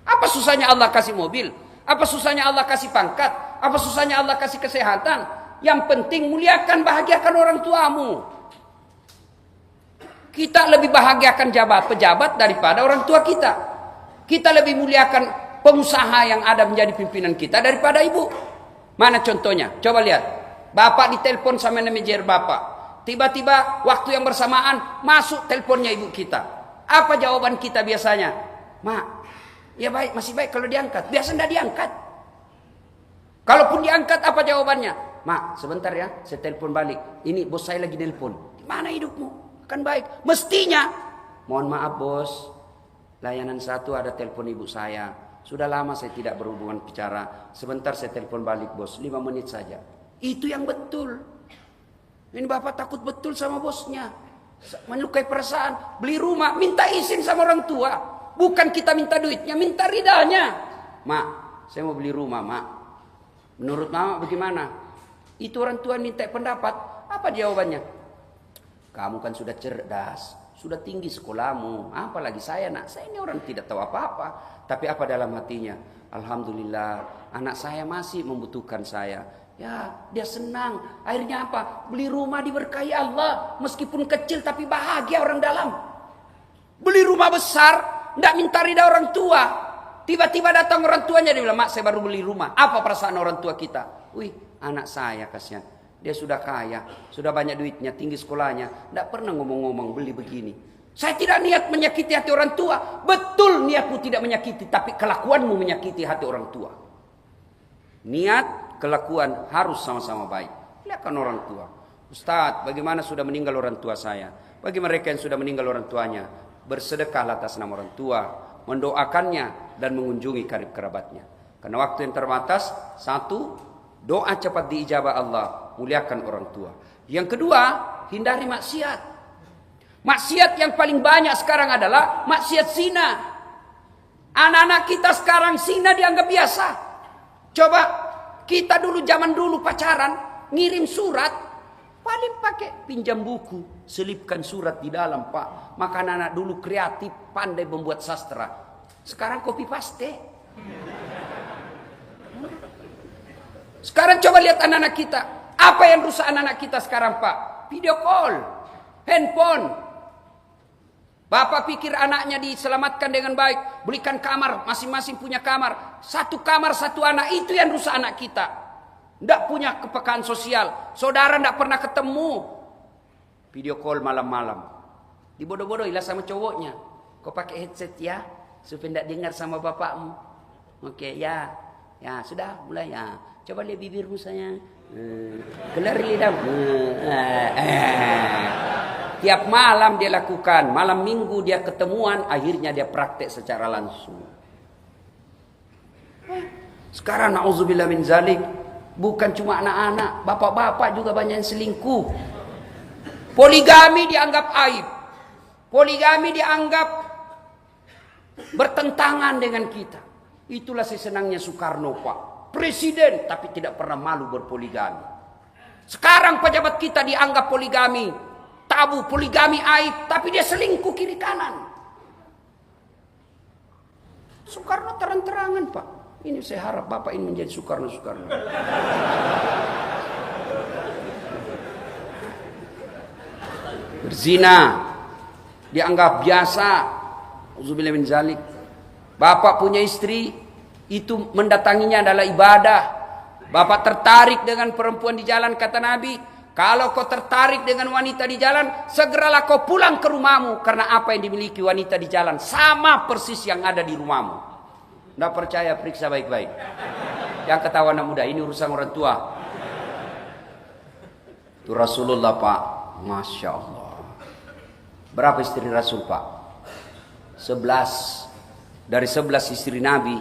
Apa susahnya Allah kasih mobil? Apa susahnya Allah kasih pangkat? Apa susahnya Allah kasih kesehatan? Yang penting muliakan, bahagiakan orang tuamu. Kita lebih bahagiakan pejabat daripada orang tua kita. Kita lebih muliakan pengusaha yang ada menjadi pimpinan kita daripada ibu. Mana contohnya? Coba lihat. Bapak ditelepon sama manajer bapak. Tiba-tiba waktu yang bersamaan masuk teleponnya ibu kita. Apa jawaban kita biasanya? Mak, ya baik, masih baik kalau diangkat. Biasa tidak diangkat. Kalaupun diangkat apa jawabannya? Mak, sebentar ya, saya telepon balik. Ini bos saya lagi telepon. Gimana hidupmu? Kan baik. Mestinya, mohon maaf bos, layanan 1 ada telepon ibu saya. Sudah lama saya tidak berhubungan bicara. Sebentar saya telepon balik bos, 5 menit saja. Itu yang betul. Ini bapak takut betul sama bosnya. Melukai perasaan. Beli rumah, minta izin sama orang tua. Bukan kita minta duitnya, minta ridanya. Mak, saya mau beli rumah, mak. Menurut mama bagaimana? Itu orang tua minta pendapat. Apa jawabannya? Kamu kan sudah cerdas, sudah tinggi sekolahmu. Apalagi saya nak, saya ini orang tidak tahu apa-apa. Tapi apa dalam hatinya? Alhamdulillah, anak saya masih membutuhkan saya. Ya, dia senang. Akhirnya apa? Beli rumah diberkahi Allah. Meskipun kecil tapi bahagia orang dalam. Beli rumah besar, tidak minta ridha orang tua. Tiba-tiba datang orang tuanya, dia bilang, mak saya baru beli rumah. Apa perasaan orang tua kita? Wih, anak saya kasihan. Dia sudah kaya, sudah banyak duitnya, tinggi sekolahnya. Tidak pernah ngomong-ngomong beli begini. Saya tidak niat menyakiti hati orang tua. Betul niatmu tidak menyakiti, tapi kelakuanmu menyakiti hati orang tua. Niat, kelakuan harus sama-sama baik. Lihatkan orang tua. Ustadz, bagaimana sudah meninggal orang tua saya? Bagi mereka yang sudah meninggal orang tuanya, bersedekah atas nama orang tua, mendoakannya dan mengunjungi karib kerabatnya. Karena waktu yang terbatas, satu, doa cepat diijabah Allah, muliakan orang tua. Yang kedua, hindari maksiat. Maksiat yang paling banyak sekarang adalah maksiat zina. Anak-anak kita sekarang zina dianggap biasa. Coba kita dulu zaman dulu pacaran, ngirim surat, paling pakai pinjam buku, selipkan surat di dalam, Pak. Maka anak-anak dulu kreatif, pandai membuat sastra. Sekarang copy paste. Sekarang coba lihat anak-anak kita. Apa yang rusak anak-anak kita sekarang, Pak? Video call, handphone. Bapak pikir anaknya diselamatkan dengan baik. Belikan kamar, masing-masing punya kamar. Satu kamar, satu anak, itu yang rusak anak kita. Tidak punya kepekaan sosial. Saudara tidak pernah ketemu. Video call malam-malam. Dibodoh-bodohilah sama cowoknya. Kau pakai headset ya, supaya tidak dengar sama bapakmu. Oke, ya. Ya, sudah, mulai ya. Coba lihat bibirmu sayang. Kelar lidahmu. Tiap malam dia lakukan. Malam minggu dia ketemuan. Akhirnya dia praktek secara langsung. Sekarang na'udzubillah min zalik. Bukan cuma anak-anak. Bapak-bapak juga banyak yang selingkuh. Poligami dianggap aib. Poligami dianggap bertentangan dengan kita. Itulah sesenangnya Soekarno, Pak. Presiden tapi tidak pernah malu berpoligami. Sekarang pejabat kita dianggap poligami tabu, poligami aib, tapi dia selingkuh kiri kanan. Soekarno terang-terangan, Pak. Ini saya harap Bapak ini menjadi Soekarno. Berzina dianggap biasa. Auzubillahi min zalik. Bapak punya istri, itu mendatanginya adalah ibadah. Bapak tertarik dengan perempuan di jalan, kata Nabi, kalau kau tertarik dengan wanita di jalan, segeralah kau pulang ke rumahmu. Karena apa yang dimiliki wanita di jalan sama persis yang ada di rumahmu. Tidak percaya, periksa baik-baik. Yang ketawa anak muda, ini urusan orang tua. Itu Rasulullah, Pak. Masya Allah. Berapa istri Rasul, Pak? 11. Dari 11 istri Nabi,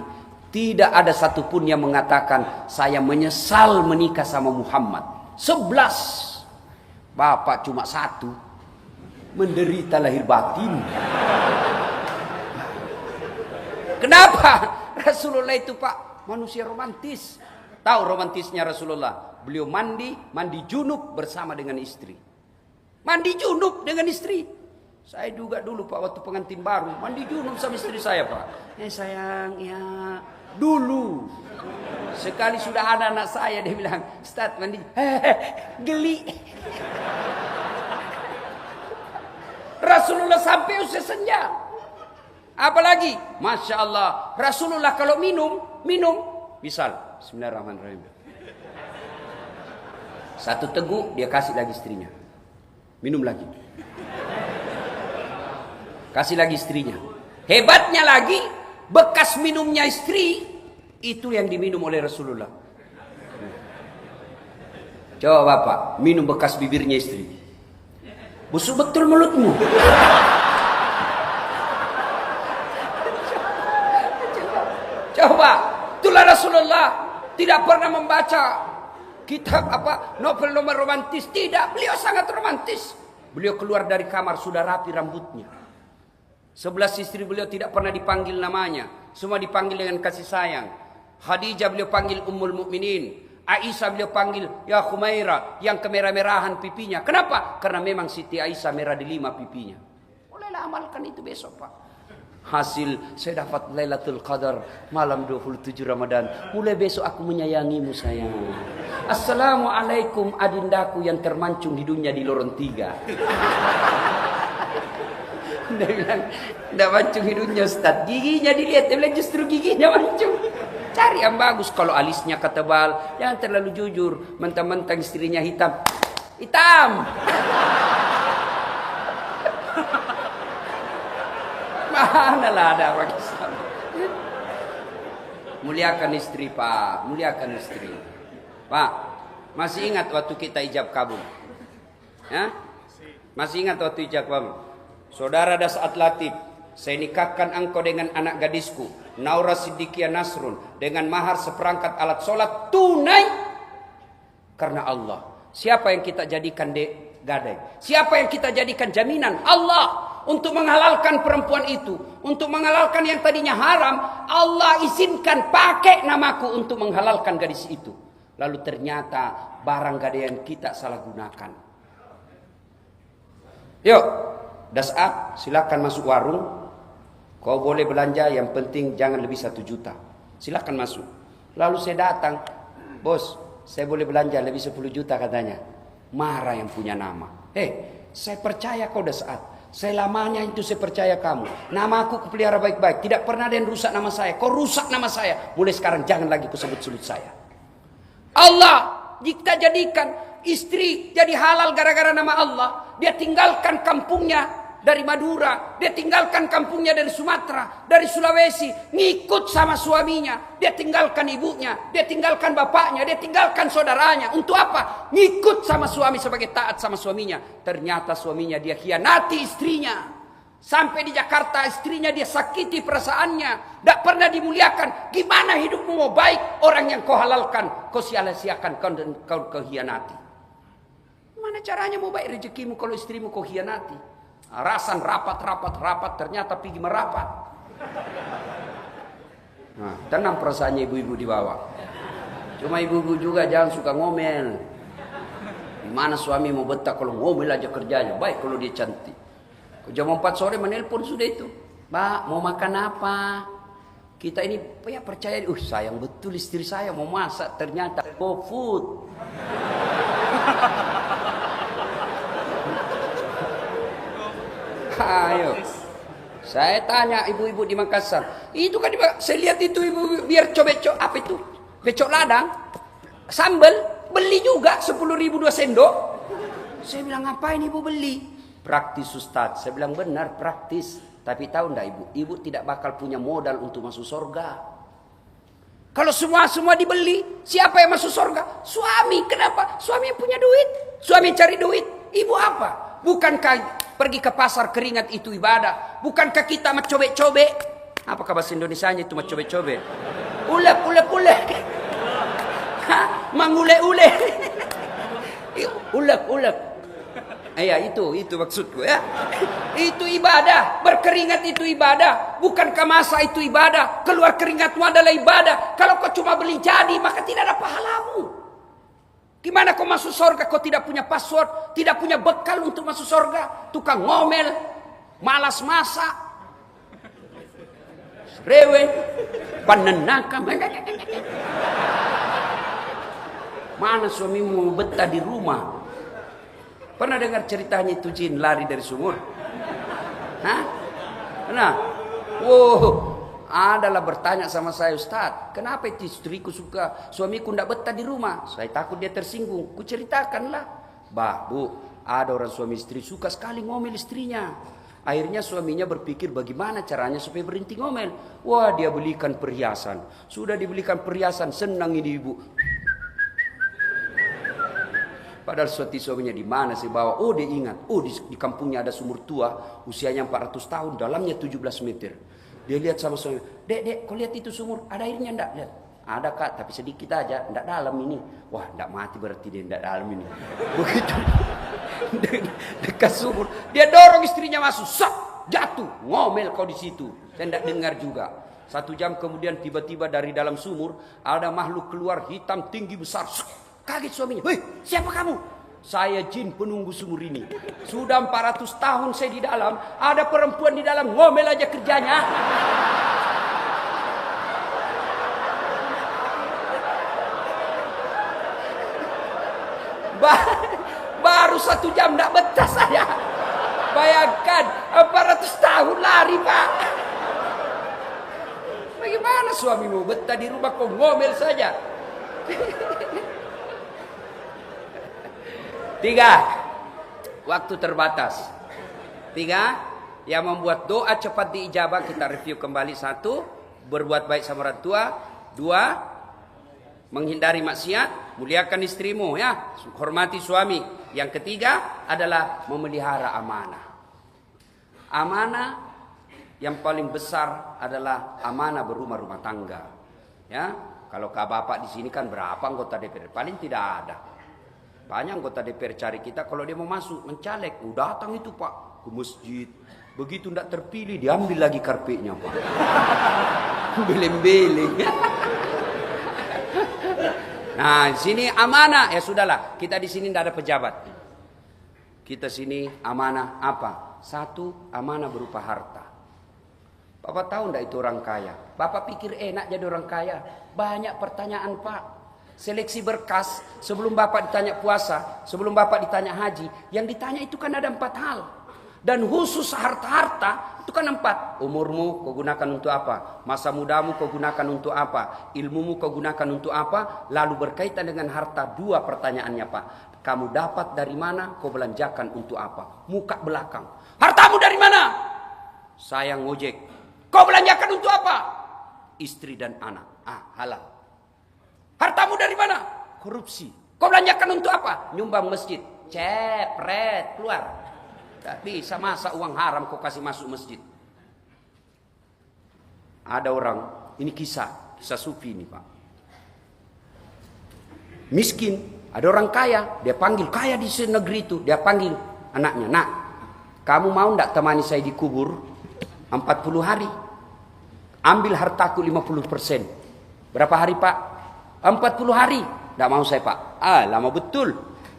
tidak ada satupun yang mengatakan saya menyesal menikah sama Muhammad. 11. Bapak cuma 1. Menderita lahir batin. Kenapa? Rasulullah itu, Pak, manusia romantis. Tahu romantisnya Rasulullah? Beliau mandi junub bersama dengan istri. Mandi junub dengan istri. Saya juga dulu, Pak, waktu pengantin baru mandi junub sama istri saya, Pak. Sayang, ya dulu. Sekali sudah ada anak saya, dia bilang, Ustaz mandi, geli. Rasulullah sampai usia senja. Apalagi, Masya Allah, Rasulullah kalau minum, misal, Bismillahirrahmanirrahim. Satu teguk, dia kasih lagi istrinya. Minum lagi. Kasih lagi istrinya. Hebatnya lagi, bekas minumnya istri, itu yang diminum oleh Rasulullah. Coba Bapak, minum bekas bibirnya istri. Busuk betul mulutmu. Rasulullah tidak pernah membaca kitab novel-novel romantis. Tidak, beliau sangat romantis. Beliau keluar dari kamar sudah rapi rambutnya. 11 istri beliau tidak pernah dipanggil namanya, semua dipanggil dengan kasih sayang. Khadijah beliau panggil Ummul Mukminin. Aisyah beliau panggil ya Khumaira, yang kemerah-merahan pipinya. Kenapa? Karena memang Siti Aisyah merah di 5 pipinya. Bolehlah amalkan itu besok, Pak. Hasil saya dapat Lailatul Qadar malam 27 Ramadan. Mulai besok aku menyayangimu sayang. Assalamualaikum adindaku yang termancung hidungnya di lorong 3. Dia bilang, tidak mancung hidungnya Ustaz. Giginya dilihat, dia bilang justru giginya mancung. Cari yang bagus. Kalau alisnya ketebal, jangan terlalu jujur. Mentang-mentang istrinya hitam. Hitam. Manalah ada orang Islam. Muliakan istri, Pak. Muliakan istri. Pak, masih ingat waktu kita ijab kabul? Ya? Masih ingat waktu ijab kabul? Saudara Das'at Latif, saya nikahkan engkau dengan anak gadisku, Naura Siddiqiyah Nasrun, dengan mahar seperangkat alat sholat tunai karena Allah. Siapa yang kita jadikan gadai? Siapa yang kita jadikan jaminan? Allah. Untuk menghalalkan perempuan itu, untuk menghalalkan yang tadinya haram, Allah izinkan pakai namaku untuk menghalalkan gadis itu. Lalu ternyata barang gadaian kita salah gunakan. Yuk, Das'at, silakan masuk warung. Kau boleh belanja, yang penting jangan lebih 1 juta. Silakan masuk. Lalu saya datang, bos, saya boleh belanja lebih 10 juta katanya. Marah yang punya nama. Saya percaya kau Das'at. Saya lamanya itu saya percaya kamu. Nama aku kupelihara baik-baik. Tidak pernah ada yang rusak nama saya. Kau rusak nama saya. Mulai sekarang jangan lagi kau sebut-sebut saya. Allah jika jadikan istri jadi halal gara-gara nama Allah. Dia tinggalkan kampungnya dari Madura. Dia tinggalkan kampungnya dari Sumatera, dari Sulawesi. Ngikut sama suaminya. Dia tinggalkan ibunya. Dia tinggalkan bapaknya. Dia tinggalkan saudaranya. Untuk apa? Ngikut sama suami sebagai taat sama suaminya. Ternyata suaminya dia khianati istrinya. Sampai di Jakarta istrinya dia sakiti perasaannya. Tidak pernah dimuliakan. Gimana hidupmu mau baik? Orang yang kau halalkan, kau sia-siakan, kau khianati. Mana caranya mau baik rezekimu kalau istrimu kau khianati? Rasan rapat, ternyata pergi merapat. Nah, tenang perasaannya ibu-ibu di bawah. Cuma ibu-ibu juga jangan suka ngomel. Gimana suami mau betah kalau ngomel aja kerjanya. Baik kalau dia cantik. Jam 4 sore menelpon sudah itu. Mbak, mau makan apa? Kita ini ya percaya, sayang betul istri saya mau masak, ternyata GoFood. Ayo, saya tanya ibu-ibu di Makassar, itu kan saya lihat itu ibu biar cobek apa itu, becok ladang, sambal beli juga 10.000 2 sendok. Saya bilang ngapain ibu beli? Praktis Ustaz. Saya bilang benar praktis. Tapi tahu enggak ibu? Ibu tidak bakal punya modal untuk masuk surga. Kalau semua dibeli, siapa yang masuk surga? Suami. Kenapa? Suami yang punya duit. Suami cari duit. Ibu apa? Bukankah pergi ke pasar keringat itu ibadah? Bukankah kita mencobek-cobek? Apakah bahasa Indonesianya itu mencobek-cobek? Ulek. Mangule-ule. Ulek. Ya itu maksudku ya. Itu ibadah, berkeringat itu ibadah. Bukankah masa itu ibadah? Keluar keringatmu adalah ibadah. Kalau kau cuma beli jadi, maka tidak ada pahalamu. Gimana kau masuk surga? Kau tidak punya password, tidak punya bekal untuk masuk surga. Tukang ngomel, malas masak, rewel, panenaka. Mana suamimu betah di rumah? Pernah dengar ceritanya itu jin lari dari sumur? Hah? Pernah? Adalah bertanya sama saya, Ustaz, kenapa itu istriku suka, suamiku tidak betah di rumah? Saya takut dia tersinggung. Ku ceritakanlah. Bu, ada orang suami istri suka sekali ngomel istrinya. Akhirnya suaminya berpikir bagaimana caranya supaya berhenti ngomel. Wah, dia belikan perhiasan. Sudah dibelikan perhiasan, senang ini ibu. Padahal suaminya di mana sih bawa? Dia ingat. Di kampungnya ada sumur tua, usianya 400 tahun, dalamnya 17 meter. Dia lihat sama suami, Dek, kau lihat itu sumur, ada airnya enggak? Lihat, Ada kak, tapi sedikit aja, ndak dalam ini. Wah, ndak mati berarti dia ndak dalam ini. Begitu dekat sumur, dia dorong istrinya masuk, sak, jatuh, ngomel kau di situ. Saya ndak dengar juga. 1 jam kemudian tiba-tiba dari dalam sumur ada makhluk keluar hitam tinggi besar. Kaget suaminya, "Hei, siapa kamu?" "Saya jin penunggu sumur ini. Sudah 400 tahun saya di dalam, ada perempuan di dalam ngomel aja kerjanya." Baru 1 jam tidak betah saya. Bayangkan 400 tahun lari pak. Bagaimana suamimu betah di rumah kau ngomel saja. 3. Waktu terbatas. 3. Yang membuat doa cepat diijabah, kita review kembali. 1. Berbuat baik sama orang tua. 2. Menghindari maksiat, muliakan istrimu ya, hormati suami. Yang ketiga adalah memelihara amanah. Amanah yang paling besar adalah amanah berumah tangga. Ya, kalau kak bapak di sini kan berapa anggota DPR? Paling tidak ada. Banyak anggota DPR cari kita kalau dia mau masuk mencaleg, datang itu pak ke masjid. Begitu tidak terpilih diambil lagi karpetnya pak. Beleng-beleng. Nah, di sini amanah ya sudahlah. Kita di sini tidak ada pejabat. Kita sini amanah apa? 1, amanah berupa harta. Bapak tahu tidak itu orang kaya? Bapak pikir enak jadi orang kaya? Banyak pertanyaan pak. Seleksi berkas sebelum bapak ditanya puasa, sebelum bapak ditanya haji. Yang ditanya itu kan ada 4 hal. Dan khusus harta-harta itu kan 4. Umurmu kau gunakan untuk apa? Masa mudamu kau gunakan untuk apa? Ilmumu kau gunakan untuk apa? Lalu berkaitan dengan harta 2 pertanyaannya pak. Kamu dapat dari mana? Kau belanjakan untuk apa? Muka belakang. Hartamu dari mana? Saya ngojek. Kau belanjakan untuk apa? Istri dan anak. Halal. Hartamu dari mana? Korupsi. Kau belanjakan untuk apa? Nyumbang masjid. Cepret, keluar. Tak bisa masa uang haram kau kasih masuk masjid. Ada orang, ini kisah sufi ini pak. Miskin, ada orang kaya, dia panggil kaya di negeri itu, dia panggil anaknya, "Nak, kamu mau ndak temani saya di kubur 40 hari? Ambil hartaku 50%. Berapa hari pak? 40 hari. Ndak mau saya pak. Lama betul.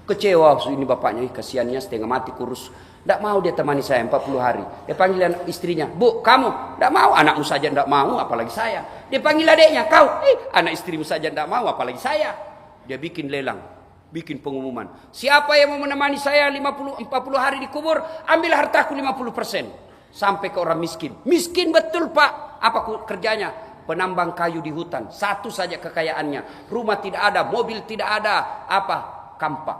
Kecewa ini bapaknya, kasihannya setengah mati kurus. Tidak mau dia temani saya 40 hari. Dia panggil istrinya, "Bu, kamu?" Tidak mau, anakmu saja tidak mau, apalagi saya. Dia panggil adiknya, "Kau?" Anak istrimu saja tidak mau, apalagi saya. Dia bikin lelang, bikin pengumuman. Siapa yang mau menemani saya 40 hari di kubur, ambil hartaku 50%. Sampai ke orang miskin. Miskin betul pak. Apa kerjanya? Penambang kayu di hutan. 1 saja kekayaannya. Rumah tidak ada, mobil tidak ada. Kampak.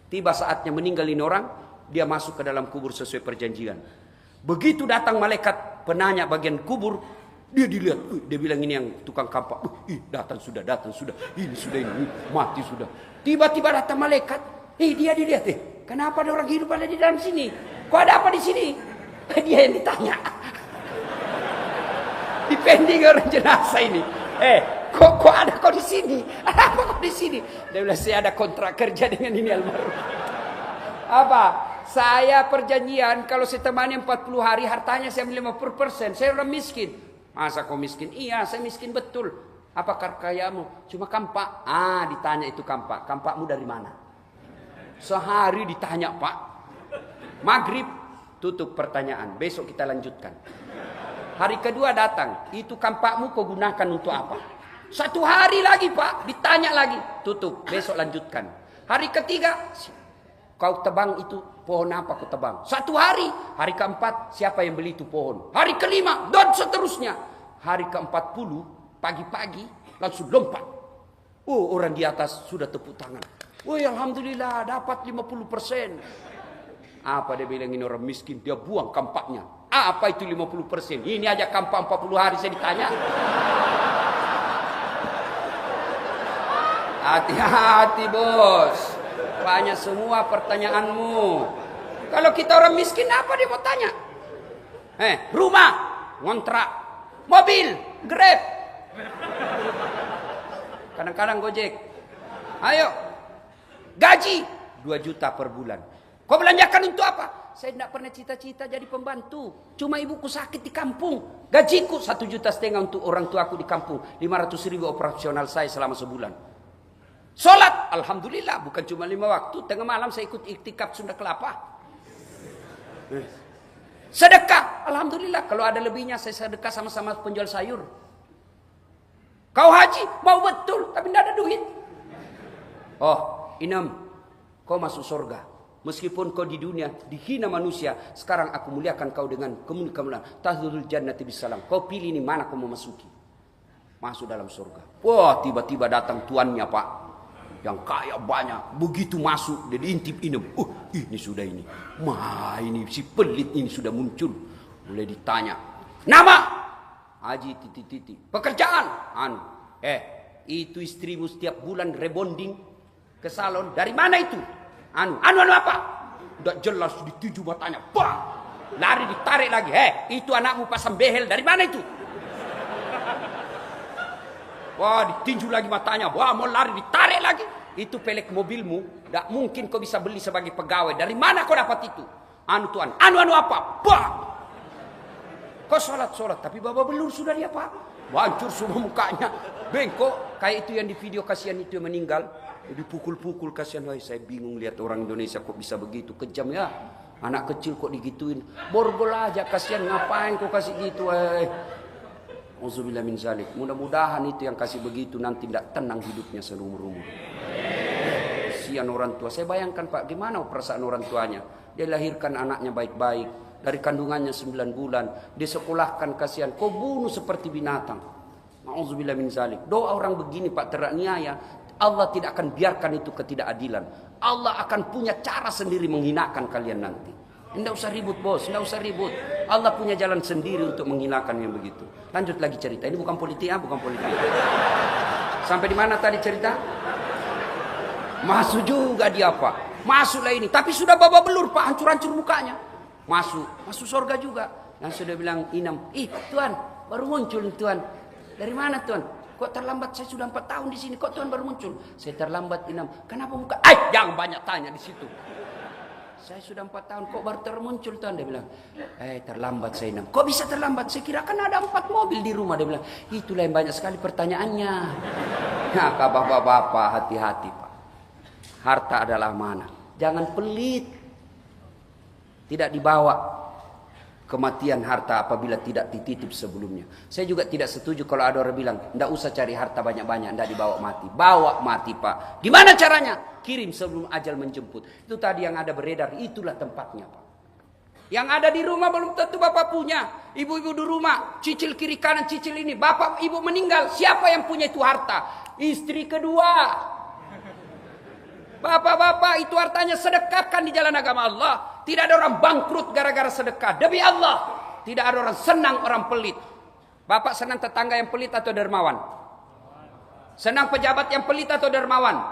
Tiba saatnya meninggal ini orang, dia masuk ke dalam kubur sesuai perjanjian. Begitu datang malaikat penanya bagian kubur, dia dilihat, dia bilang ini yang tukang kampak, datang sudah, ini sudah, ini mati sudah. Tiba-tiba datang malaikat, dia dilihat, kenapa ada orang hidup ada di dalam sini? Kok ada apa di sini? Dia yang ditanya. Dipending orang jenazah ini. Kok ada kau di sini? Ada apa kau di sini? Dia bilang, saya ada kontrak kerja dengan ini almarhum. Saya perjanjian kalau saya temani 40 hari hartanya saya ambil 50%. Saya orang miskin. Masa kau miskin? Iya, saya miskin betul. Apa kekayaanmu? Cuma kampak. Ditanya itu kampak. Kampakmu dari mana? Sehari ditanya pak. Maghrib tutup pertanyaan. Besok kita lanjutkan. Hari kedua datang. Itu kampakmu kau gunakan untuk apa? 1 hari lagi pak. Ditanya lagi. Tutup. Besok lanjutkan. Hari ketiga. Kau tebang itu pohon apa kau tebang? 1 hari. Hari keempat siapa yang beli itu pohon? Hari kelima dan seterusnya. Hari ke-40 pagi-pagi langsung lompat. Orang di atas sudah tepuk tangan. Alhamdulillah dapat 50%. Apa dia bilang ini orang miskin? Dia buang kampaknya. Apa itu 50%? Ini aja kampak 40 hari saya ditanya. Hati-hati bos. Banyak semua pertanyaanmu. Kalau kita orang miskin apa dia mau tanya? Rumah, ngontrak, mobil, Grab. Kadang-kadang Gojek. Ayo. Gaji 2 juta per bulan. Kau belanjakan untuk apa? Saya tidak pernah cita-cita jadi pembantu. Cuma ibuku sakit di kampung. Gajiku 1,5 juta untuk orang tuaku di kampung. 500.000 operasional saya selama sebulan. Sholat, alhamdulillah, bukan cuma 5 waktu. Tengah malam saya ikut iktikaf Sunda Kelapa. Sedekah, alhamdulillah. Kalau ada lebihnya saya sedekah sama-sama penjual sayur. Kau haji, mau betul, tapi tidak ada duit. Oh, Inam, kau masuk surga. Meskipun kau di dunia dihina manusia, sekarang aku muliakan kau dengan kemuliaan. Tahdhurul jannati bisalam. Kau pilih ini mana kau mau masuki. Masuk dalam surga. Wah, tiba-tiba datang tuannya, Pak. Yang kaya banyak. Begitu masuk, dia diintip Inam. Ini sudah ini. Ini si pelit ini sudah muncul. Mulai ditanya. Nama? Haji titik-titik. Pekerjaan? Itu istrimu setiap bulan rebonding ke salon. Dari mana itu? Anu apa? Udah jelas dituju matanya. Bang! Lari ditarik lagi. Itu anakmu pasang behel. Dari mana itu? Wah, ditinju lagi matanya. Wah, mau lari ditarik lagi. Itu pelek mobilmu. Tak mungkin kau bisa beli sebagai pegawai. Dari mana kau dapat itu? Anu tuan. Anu apa? Bang! Kau sholat. Tapi babak belur sudah dia, Pak. Hancur semua mukanya. Bengkok. Kayak itu yang di video kasihan itu yang meninggal. Dipukul-pukul kasihan. Saya bingung lihat orang Indonesia kok bisa begitu. Kejam ya. Anak kecil kok digituin. Borgol aja kasihan. Ngapain kok kasih gitu. Auzubillah min zalik. Mudah-mudahan itu yang kasih begitu nanti tidak tenang hidupnya seumur-umur. Kasihan orang tua. Saya bayangkan, Pak, gimana perasaan orang tuanya. Dia lahirkan anaknya baik-baik. Dari kandungannya 9 bulan. Disekolahkan kasihan. Kau bunuh seperti binatang. Auzubillah min zalik. Doa orang begini, Pak, teraniaya. Allah tidak akan biarkan itu ketidakadilan. Allah akan punya cara sendiri menghinakan kalian nanti. Tidak usah ribut, bos. Tidak usah ribut. Allah punya jalan sendiri untuk menghinakan yang begitu. Lanjut lagi cerita. Ini bukan politik, bukan politik. Sampai di mana tadi cerita? Masuk juga dia, Pak. Masuklah ini. Tapi sudah babak belur, Pak. Hancur-hancur mukanya. Masuk surga juga. Yang sudah bilang Inam, Tuan, baru muncul Tuan. Dari mana Tuan? Kok terlambat? Saya sudah 4 tahun di sini. Kok Tuan baru muncul? Saya terlambat, Inam. Kenapa muka? Jangan banyak tanya di situ. Saya sudah 4 tahun. Kok baru termuncul Tuan? Dia bilang, terlambat saya, Inam. Kok bisa terlambat? Saya kira kan ada 4 mobil di rumah. Dia bilang, itulah yang banyak sekali pertanyaannya. Nah, bapak-bapak, hati-hati, Pak. Harta adalah amanah. Jangan pelit. Tidak dibawa kematian harta apabila tidak dititip sebelumnya. Saya juga tidak setuju kalau ada orang bilang, tidak usah cari harta banyak-banyak, tidak dibawa mati. Bawa mati, Pak. Gimana caranya? Kirim sebelum ajal menjemput. Itu tadi yang ada beredar, itulah tempatnya, Pak. Yang ada di rumah belum tentu Bapak punya. Ibu-ibu di rumah, cicil kiri kanan, cicil ini. Bapak, ibu meninggal, siapa yang punya itu harta? Istri kedua. Bapak-bapak, itu hartanya sedekahkan di jalan agama Allah. Tidak ada orang bangkrut gara-gara sedekah. Demi Allah, tidak ada orang senang orang pelit. Bapak senang tetangga yang pelit atau dermawan? Senang pejabat yang pelit atau dermawan?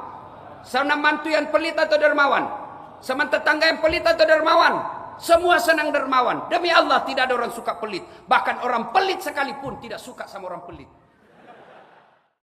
Senang mantu yang pelit atau dermawan? Senang tetangga yang pelit atau dermawan? Semua senang dermawan. Demi Allah, tidak ada orang suka pelit. Bahkan orang pelit sekalipun tidak suka sama orang pelit.